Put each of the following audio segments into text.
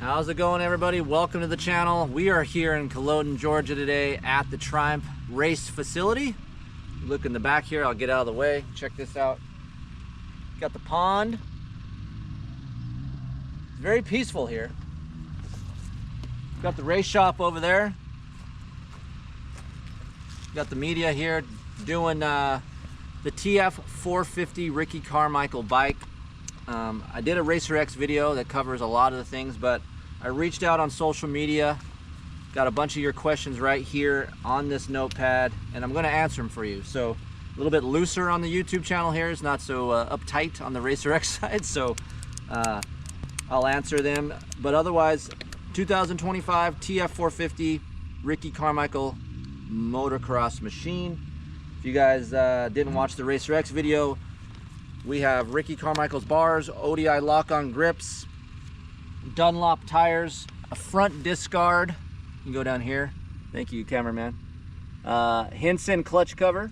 How's it going, everybody? Welcome to the channel. We are here in Culloden, Georgia today at the Triumph race facility. Look in the back here, I'll get out of the way. Check this out. Got the pond. It's very peaceful here. Got the race shop over there. Got the media here doing the TF-450 Ricky Carmichael bike. I did a Racer X video that covers a lot of the things, but I reached out on social media, got a bunch of your questions right here on this notepad, and I'm going to answer them for you. So a little bit looser on the YouTube channel here. It's not so uptight on the Racer X side, so I'll answer them. But otherwise, 2025 TF-450 Ricky Carmichael motocross machine. If you guys didn't watch the Racer X video, we have Ricky Carmichael's bars, ODI lock-on grips, Dunlop tires, a front disc guard. You can go down here. Thank you, cameraman. Hinson clutch cover.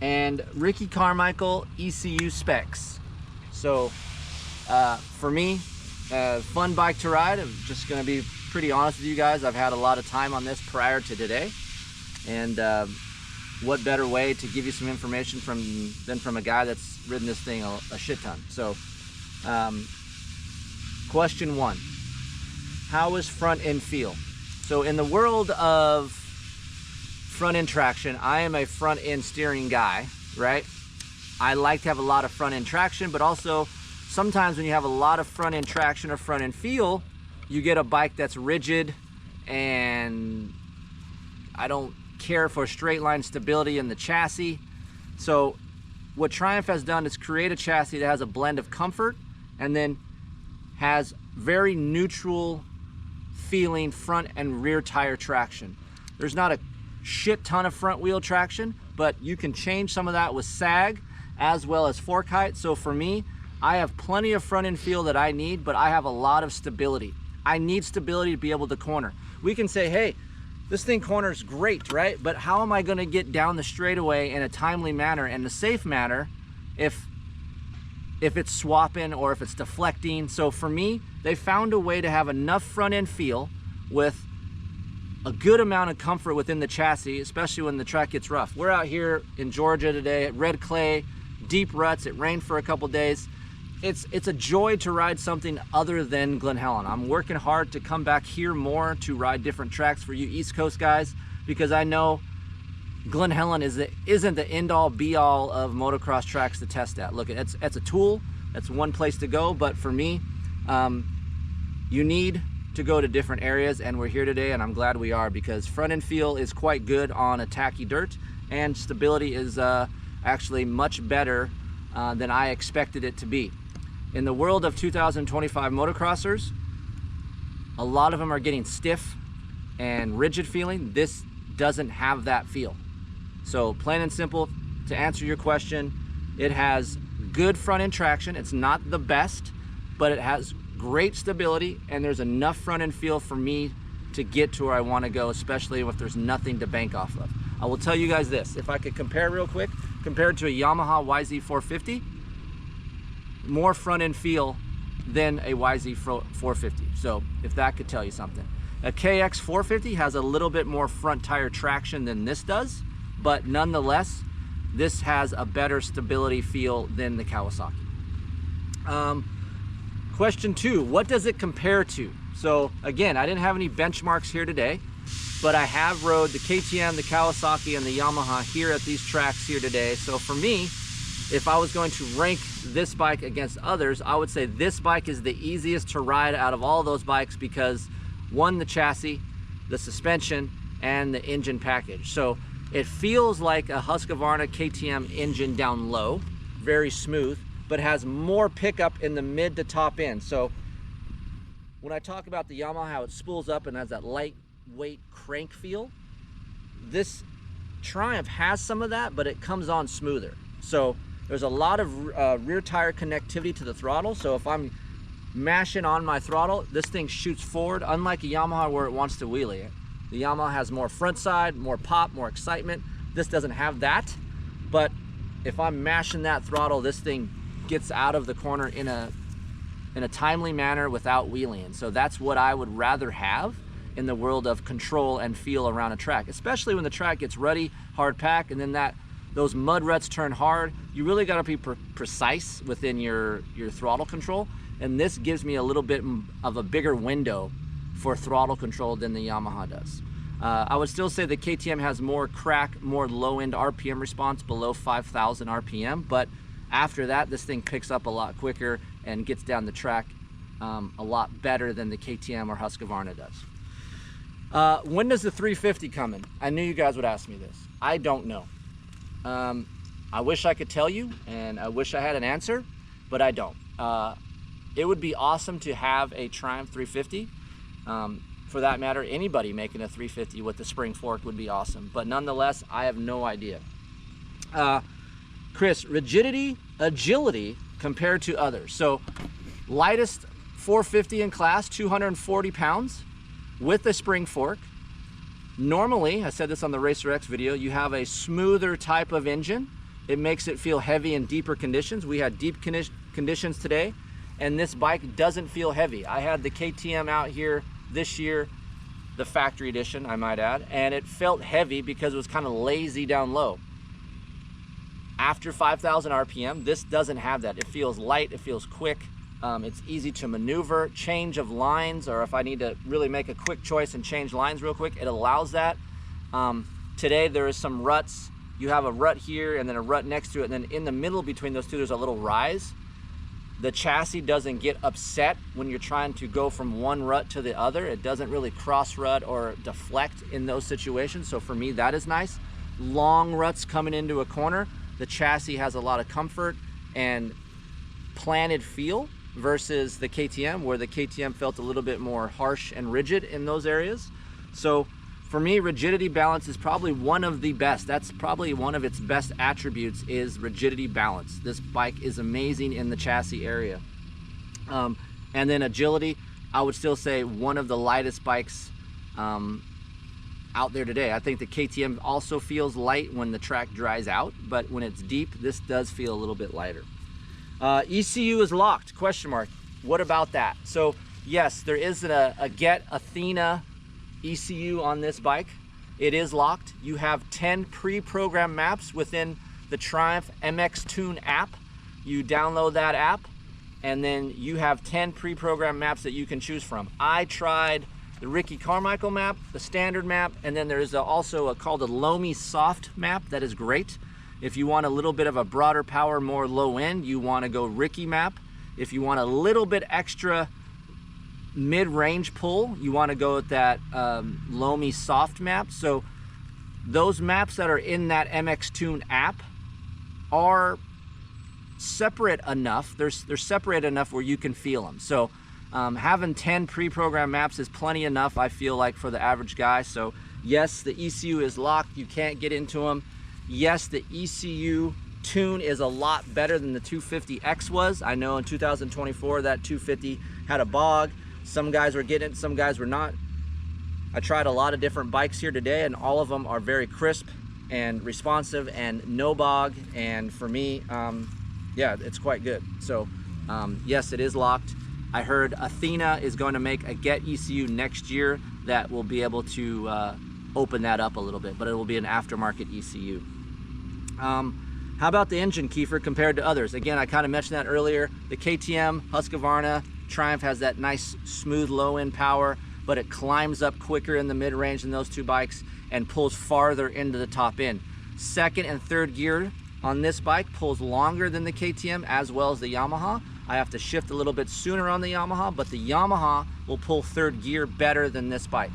And Ricky Carmichael ECU specs. So for me, fun bike to ride. I'm just gonna be pretty honest with you guys. I've had a lot of time on this prior to today. And what better way to give you some information than from a guy that's ridden this thing a shit ton. So question one, how is front end feel? So in the world of front end traction, I am a front end steering guy, right? I like to have a lot of front end traction, but also sometimes when you have a lot of front end traction or front end feel, you get a bike that's rigid, and I don't care for straight line stability in the chassis. So what Triumph has done is create a chassis that has a blend of comfort and then has very neutral feeling front and rear tire traction. There's not a shit ton of front wheel traction, but you can change some of that with sag as well as fork height. So for me, I have plenty of front end feel that I need, but I have a lot of stability. I need stability to be able to corner. We can say, hey, this thing corners great, right? But how am I going to get down the straightaway in a timely manner and a safe manner if it's swapping or if it's deflecting? So for me, they found a way to have enough front end feel with a good amount of comfort within the chassis, especially when the track gets rough. We're out here in Georgia today at red clay, deep ruts. It rained for a couple days. It's a joy to ride something other than Glen Helen. I'm working hard to come back here more to ride different tracks for you East Coast guys, because I know Glen Helen isn't the end-all be-all of motocross tracks to test at. Look, it's a tool. That's one place to go, but for me, you need to go to different areas, and we're here today, and I'm glad we are, because front end feel is quite good on a tacky dirt, and stability is actually much better than I expected it to be. In the world of 2025 motocrossers, a lot of them are getting stiff and rigid feeling. This doesn't have that feel. So plain and simple, to answer your question, it has good front end traction. It's not the best, but it has great stability, and there's enough front end feel for me to get to where I want to go, especially if there's nothing to bank off of. I will tell you guys this, if I could compare real quick, compared to a Yamaha YZ450, more front end feel than a YZ450. So if that could tell you something. A KX450 has a little bit more front tire traction than this does, but nonetheless, this has a better stability feel than the Kawasaki. Question two, what does it compare to? So again, I didn't have any benchmarks here today, but I have rode the KTM, the Kawasaki, and the Yamaha here at these tracks here today. So for me, if I was going to rank this bike against others, I would say this bike is the easiest to ride out of all those bikes because, one, the chassis, the suspension, and the engine package. So it feels like a Husqvarna KTM engine down low, very smooth, but has more pickup in the mid to top end. So when I talk about the Yamaha, how it spools up and has that lightweight crank feel, this Triumph has some of that, but it comes on smoother. So there's a lot of rear tire connectivity to the throttle. So if I'm mashing on my throttle, this thing shoots forward, unlike a Yamaha where it wants to wheelie. The Yamaha has more front side, more pop, more excitement. This doesn't have that, but if I'm mashing that throttle, this thing gets out of the corner in a in a timely manner without wheeling. So that's what I would rather have in the world of control and feel around a track, especially when the track gets ruddy, hard pack, and then those mud ruts turn hard. You really got to be precise within your throttle control, and this gives me a little bit of a bigger window for throttle control than the Yamaha does. I would still say the KTM has more crack, more low-end RPM response below 5,000 RPM, but after that, this thing picks up a lot quicker and gets down the track a lot better than the KTM or Husqvarna does. When does the 350 come in? I knew you guys would ask me this. I don't know. I wish I could tell you, and I wish I had an answer, but I don't. It would be awesome to have a Triumph 350. For that matter, anybody making a 350 with the spring fork would be awesome, but nonetheless, I have no idea. Chris, rigidity, agility compared to others. So lightest 450 in class, 240 pounds with a spring fork. Normally, I said this on the Racer X video, you have a smoother type of engine. It makes it feel heavy in deeper conditions. We had deep conditions today, and this bike doesn't feel heavy. I had the KTM out here this year, the factory edition, I might add, and it felt heavy because it was kind of lazy down low. After 5,000 RPM, this doesn't have that. It feels light, it feels quick, it's easy to maneuver, change of lines, or if I need to really make a quick choice and change lines real quick, it allows that. Today there is some ruts. You have a rut here and then a rut next to it, and then in the middle between those two there's a little rise. The chassis doesn't get upset when you're trying to go from one rut to the other. It doesn't really cross rut or deflect in those situations, so for me that is nice. Long ruts coming into a corner, the chassis has a lot of comfort and planted feel versus the KTM, where the KTM felt a little bit more harsh and rigid in those areas. So for me, rigidity balance is probably one of the best. That's probably one of its best attributes, is rigidity balance. This bike is amazing in the chassis area. And then agility, I would still say one of the lightest bikes out there today. I think the KTM also feels light when the track dries out, but when it's deep, this does feel a little bit lighter. ECU is locked, question mark. What about that? So yes, there is a Get Athena ECU on this bike. It is locked. You have 10 pre-programmed maps within the Triumph MX Tune app. You download that app, and then you have 10 pre-programmed maps that you can choose from. I tried the Ricky Carmichael map, the standard map, and then there's also called a Lomi Soft map that is great. If you want a little bit of a broader power, more low end, you want to go Ricky map. If you want a little bit extra mid-range pull, you want to go with that Lomi Soft map. So those maps that are in that MX Tune app are separate enough. They're separated enough where you can feel them. So having 10 pre-programmed maps is plenty enough, I feel like, for the average guy. So yes, the ECU is locked. You can't get into them. Yes, the ECU tune is a lot better than the 250X was. I know in 2024 that 250 had a bog. Some guys were getting it, some guys were not. I tried a lot of different bikes here today, and all of them are very crisp and responsive and no bog. And for me, yeah, it's quite good. So yes, it is locked. I heard Athena is going to make a Get ECU next year that will be able to open that up a little bit, but it will be an aftermarket ECU. How about the engine, Kiefer, compared to others? Again, I kind of mentioned that earlier. The KTM, Husqvarna, Triumph has that nice smooth low end power, but it climbs up quicker in the mid-range than those two bikes and pulls farther into the top end. Second and third gear on this bike pulls longer than the KTM as well as the Yamaha. I have to shift a little bit sooner on the Yamaha, but the Yamaha will pull third gear better than this bike.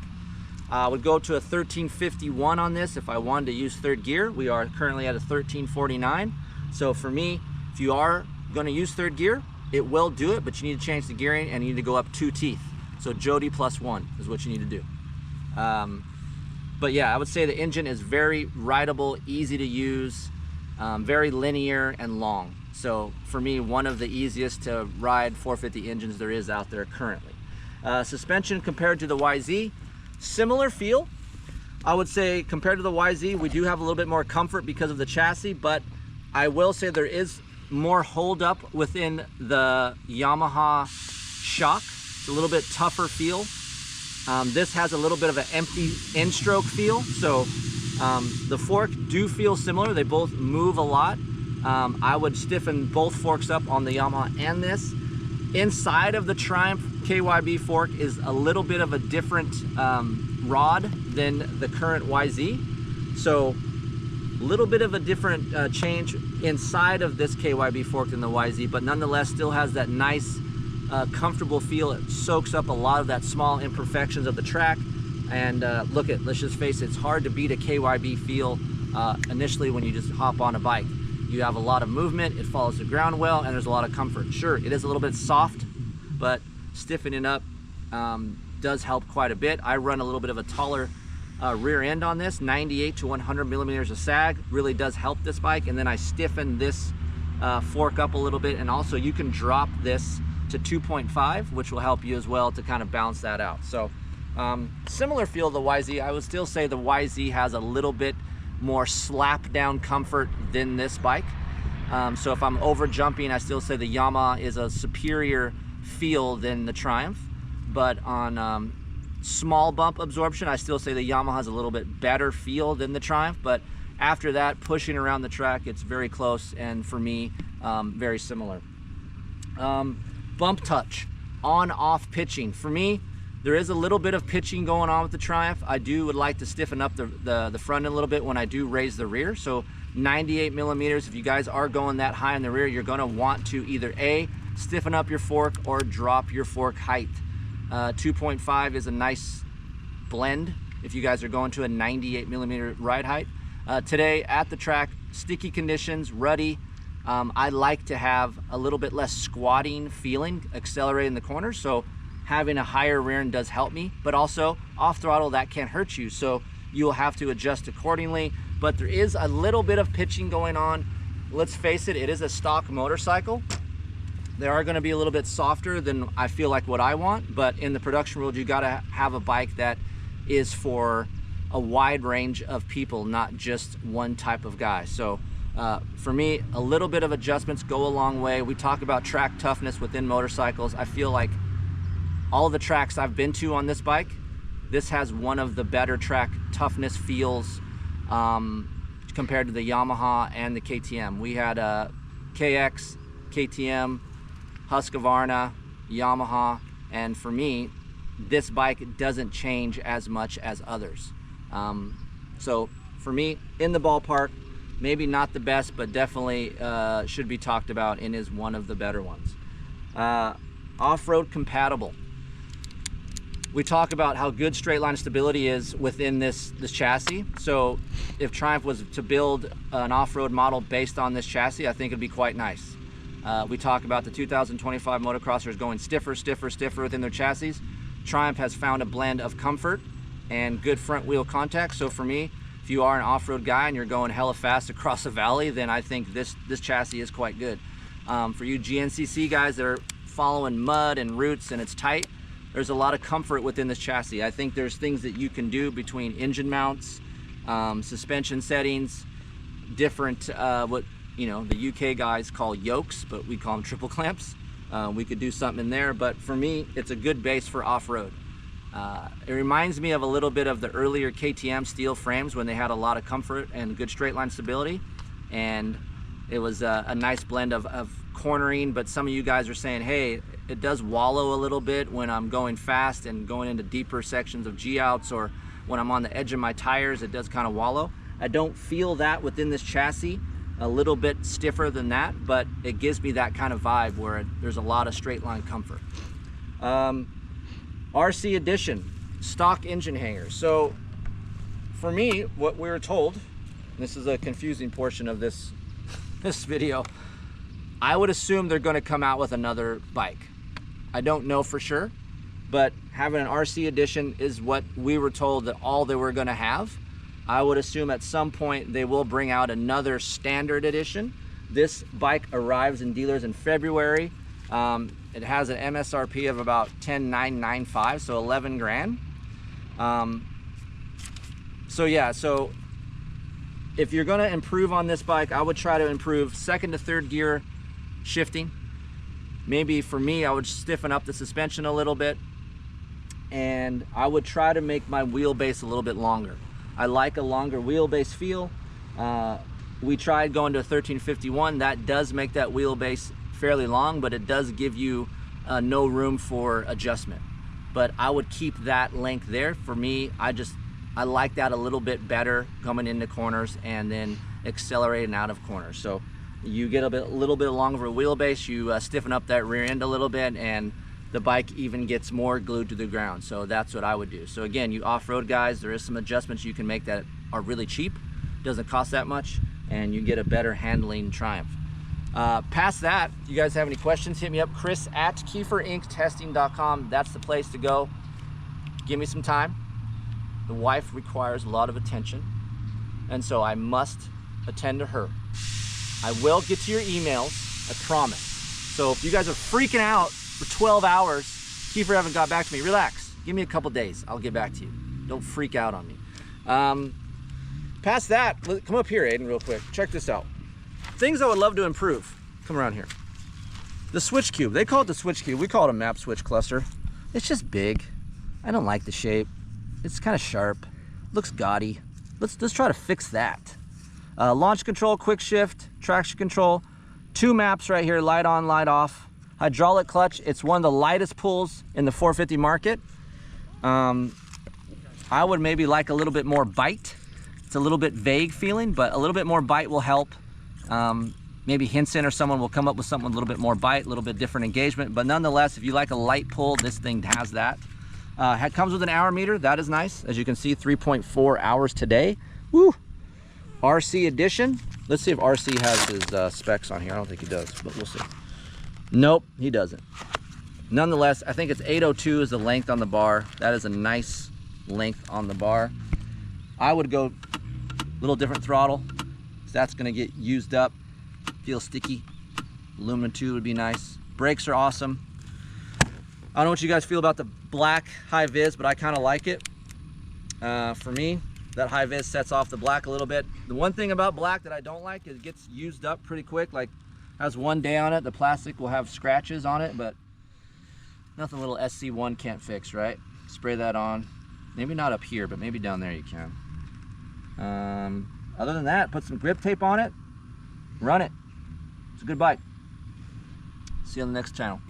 I would go to a 1351 on this if I wanted to use third gear. We are currently at a 1349. So for me, if you are going to use third gear, it will do it, but you need to change the gearing and you need to go up 2 teeth. So Jody +1 is what you need to do. But yeah, I would say the engine is very rideable, easy to use, very linear and long. So for me, one of the easiest to ride 450 engines there is out there currently. Suspension compared to the YZ, similar feel. I would say compared to the YZ, we do have a little bit more comfort because of the chassis, but I will say there is more hold up within the Yamaha shock. It's a little bit tougher feel. This has a little bit of an empty in-stroke feel, so the fork do feel similar. They both move a lot. I would stiffen both forks up on the Yamaha and this. Inside of the Triumph KYB fork is a little bit of a different rod than the current YZ. So a little bit of a different change inside of this KYB fork than the YZ, but nonetheless still has that nice comfortable feel. It soaks up a lot of that small imperfections of the track. And let's just face it, it's hard to beat a KYB feel initially when you just hop on a bike. You have a lot of movement, it follows the ground well, and there's a lot of comfort. Sure, it is a little bit soft, but stiffening up does help quite a bit. I run a little bit of a taller rear end on this, 98 to 100 millimeters of sag, really does help this bike. And then I stiffen this fork up a little bit, and also you can drop this to 2.5, which will help you as well to kind of balance that out. So similar feel to the YZ. I would still say the YZ has a little bit more slap down comfort than this bike. So if I'm over jumping, I still say the Yamaha is a superior feel than the Triumph. But on small bump absorption, I still say the Yamaha has a little bit better feel than the Triumph. But after that, pushing around the track, it's very close, and for me, very similar. Bump touch, on-off pitching. For me, there is a little bit of pitching going on with the Triumph. I would like to stiffen up the front end a little bit when I do raise the rear. So 98 millimeters, if you guys are going that high in the rear, you're gonna want to either A, stiffen up your fork or drop your fork height. 2.5 is a nice blend if you guys are going to a 98 millimeter ride height. Today at the track, sticky conditions, ruddy. I like to have a little bit less squatting feeling, accelerating the corners. So having a higher rear end does help me, but also off throttle, that can hurt you. So you'll have to adjust accordingly. But there is a little bit of pitching going on. Let's face it, it is a stock motorcycle. They are gonna be a little bit softer than I feel like what I want, but in the production world, you gotta have a bike that is for a wide range of people, not just one type of guy. So for me, a little bit of adjustments go a long way. We talk about track toughness within motorcycles. I feel like all the tracks I've been to on this bike, this has one of the better track toughness feels compared to the Yamaha and the KTM. We had KX, KTM, Husqvarna, Yamaha, and for me, this bike doesn't change as much as others. So for me, in the ballpark, maybe not the best, but definitely should be talked about and is one of the better ones. Off-road compatible. We talk about how good straight line stability is within this chassis. So if Triumph was to build an off-road model based on this chassis, I think it'd be quite nice. We talk about the 2025 motocrossers going stiffer, stiffer, stiffer within their chassis. Triumph has found a blend of comfort and good front wheel contact. So for me, if you are an off-road guy and you're going hella fast across a valley, then I think this chassis is quite good. For you GNCC guys that are following mud and roots and it's tight, there's a lot of comfort within this chassis. I think there's things that you can do between engine mounts, suspension settings, different, what the UK guys call yokes, but we call them triple clamps. We could do something in there, but for me, it's a good base for off-road. It reminds me of a little bit of the earlier KTM steel frames when they had a lot of comfort and good straight line stability, and it was a nice blend of cornering. But some of you guys are saying, hey, it does wallow a little bit when I'm going fast and going into deeper sections of G-outs, or when I'm on the edge of my tires, it does kind of wallow. I don't feel that within this chassis. A little bit stiffer than that, but it gives me that kind of vibe where there's a lot of straight line comfort. RC Edition, stock engine hangers. So for me, what we were told, this is a confusing portion of this video, I would assume they're going to come out with another bike. I don't know for sure, but having an RC Edition is what we were told that all they were going to have. I would assume at some point they will bring out another standard edition. This bike arrives in dealers in February. It has an MSRP of about $10,995, so 11 grand. So yeah, so if you're gonna improve on this bike, I would try to improve second to third gear shifting. Maybe for me, I would stiffen up the suspension a little bit, and I would try to make my wheelbase a little bit longer. I like a longer wheelbase feel. We tried going to a 1351. That does make that wheelbase fairly long, but it does give you no room for adjustment. But I would keep that length there. For me, I like that a little bit better coming into corners and then accelerating out of corners. So you get a little bit longer of a wheelbase, you stiffen up that rear end a little bit, and the bike even gets more glued to the ground. So that's what I would do. So again, you off-road guys, there is some adjustments you can make that are really cheap, doesn't cost that much, and you get a better handling Triumph. Past that, you guys have any questions, hit me up, chris@kieferinctesting.com. That's the place to go. Give me some time. The wife requires a lot of attention, and so I must attend to her. I will get to your emails, I promise. So if you guys are freaking out for 12 hours, Kiefer haven't got back to me, relax. Give me a couple days, I'll get back to you. Don't freak out on me. Past that, come up here, Aiden, real quick. Check this out. Things I would love to improve. Come around here. The switch cube, they call it the switch cube. We call it a map switch cluster. It's just big. I don't like the shape. It's kind of sharp, looks gaudy. Let's try to fix that. Launch control, quick shift, traction control, 2 maps right here, light on, light off. Hydraulic clutch, it's one of the lightest pulls in the 450 market. I would maybe like a little bit more bite. It's a little bit vague feeling, but a little bit more bite will help. Maybe Hinson or someone will come up with something with a little bit more bite, a little bit different engagement, but nonetheless, if you like a light pull, this thing has that. It comes with an hour meter, that is nice. As you can see, 3.4 hours today. Woo! RC edition. Let's see if RC has his specs on here. I don't think he does, but we'll see. Nope, he doesn't. Nonetheless, I think it's 802 is the length on the bar. That is a nice length on the bar. I would go a little different throttle. So that's gonna get used up. Feels sticky. Aluminum too would be nice. Brakes are awesome. I don't know what you guys feel about the black high vis, but I kind of like it. For me, that high vis sets off the black a little bit. The one thing about black that I don't like is it gets used up pretty quick. Like, has one day on it, the plastic will have scratches on it, but nothing little SC1 can't fix, right? Spray that on. Maybe not up here, but maybe down there you can. Other than that, put some grip tape on it, run it. It's a good bike. See you on the next channel.